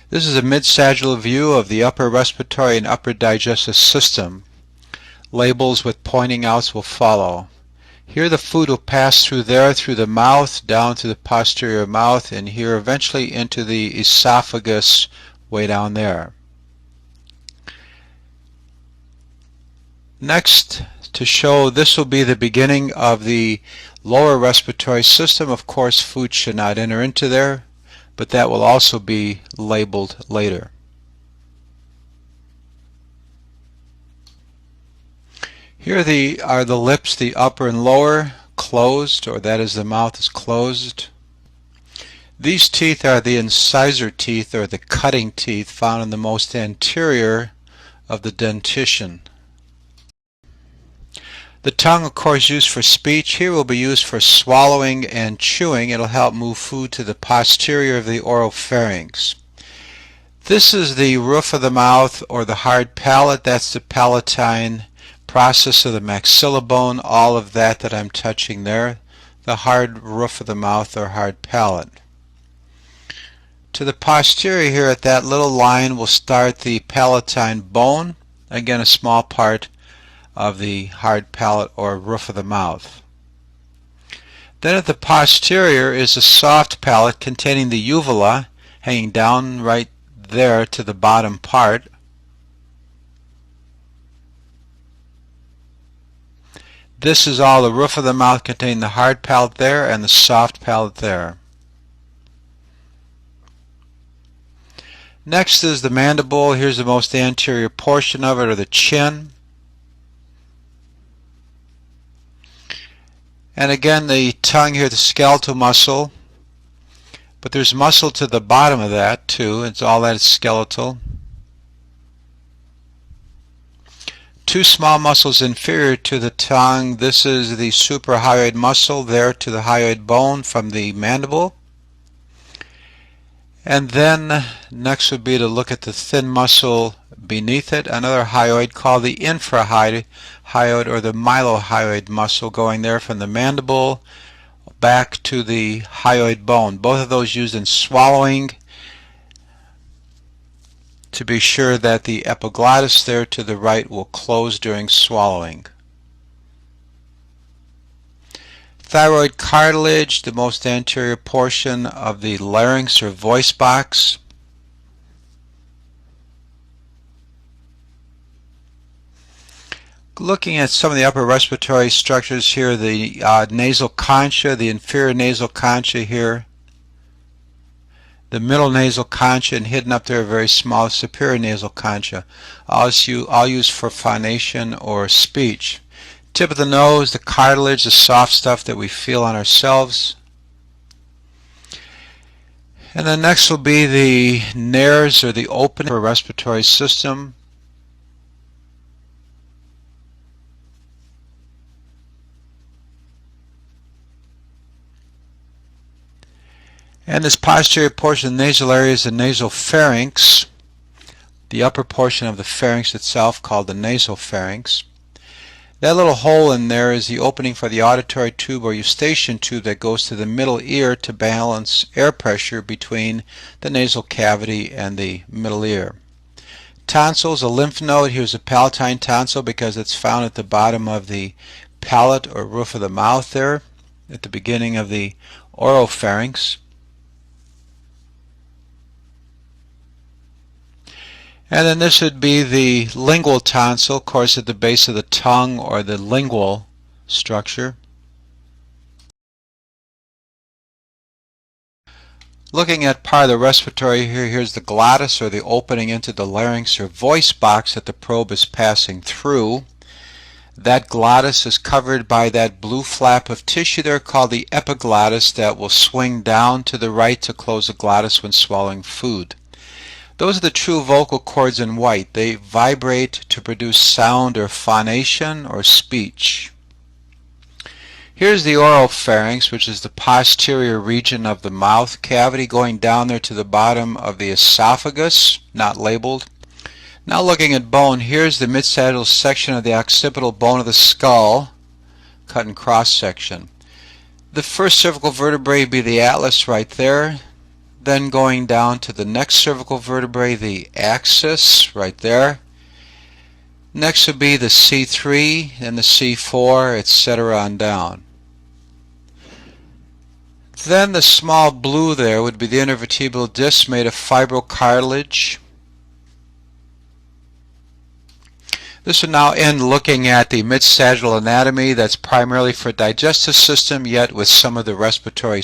This is a mid-sagittal view of the upper respiratory and upper digestive system. Labels with pointing outs will follow. Here the food will pass through there, through the mouth, down to the posterior mouth, and here eventually into the esophagus way down there. Next, to show, this will be the beginning of the lower respiratory system. Of course, food should not enter into there, but that will also be labeled later. Here are the lips, the upper and lower, closed, or that is, the mouth is closed. These teeth are the incisor teeth, or the cutting teeth, found in the most anterior of the dentition. The tongue, of course, used for speech. Here will be used for swallowing and chewing. It'll help move food to the posterior of the oropharynx. This is the roof of the mouth, or the hard palate. That's the palatine process of the maxilla bone, all of that I'm touching there, the hard roof of the mouth or hard palate. To the posterior here at that little line will start the palatine bone, again a small part of the hard palate or roof of the mouth. Then at the posterior is a soft palate containing the uvula, hanging down right there to the bottom part. This is all the roof of the mouth containing the hard palate there and the soft palate there. Next is the mandible. Here's the most anterior portion of it, or the chin. And again, the tongue here, the skeletal muscle. But there's muscle to the bottom of that too. It's all that is skeletal. Two small muscles inferior to the tongue. This is the suprahyoid muscle there to the hyoid bone from the mandible. And then next would be to look at the thin muscle beneath it, another hyoid called the infrahyoid or the mylohyoid muscle, going there from the mandible back to the hyoid bone. Both of those used in swallowing, to be sure that the epiglottis there to the right will close during swallowing. Thyroid cartilage, the most anterior portion of the larynx or voice box. Looking at some of the upper respiratory structures here, the nasal concha, the inferior nasal concha here, the middle nasal concha, and hidden up there very small superior nasal concha. I'll use for phonation or speech. Tip of the nose, the cartilage, the soft stuff that we feel on ourselves. And then next will be the nares, or the opening for respiratory system. And this posterior portion of the nasal area is the nasal pharynx, the upper portion of the pharynx itself called the nasal pharynx. That little hole in there is the opening for the auditory tube or eustachian tube that goes to the middle ear to balance air pressure between the nasal cavity and the middle ear. Tonsils, a lymph node. Here's a palatine tonsil because it's found at the bottom of the palate or roof of the mouth there at the beginning of the oropharynx. And then this would be the lingual tonsil, of course, at the base of the tongue, or the lingual structure. Looking at part of the respiratory here, here's the glottis, or the opening into the larynx or voice box that the probe is passing through. That glottis is covered by that blue flap of tissue there called the epiglottis that will swing down to the right to close the glottis when swallowing food. Those are the true vocal cords in white. They vibrate to produce sound or phonation or speech. Here's the oropharynx, which is the posterior region of the mouth cavity going down there to the bottom of the esophagus, not labeled. Now looking at bone, here's the mid-sagittal section of the occipital bone of the skull, cut in cross section. The first cervical vertebrae would be the atlas right there. Then going down to the next cervical vertebrae, the axis, right there. Next would be the C3 and the C4, etc. on down. Then the small blue there would be the intervertebral disc made of fibrocartilage. This would now end looking at the mid-sagittal anatomy that's primarily for digestive system, yet with some of the respiratory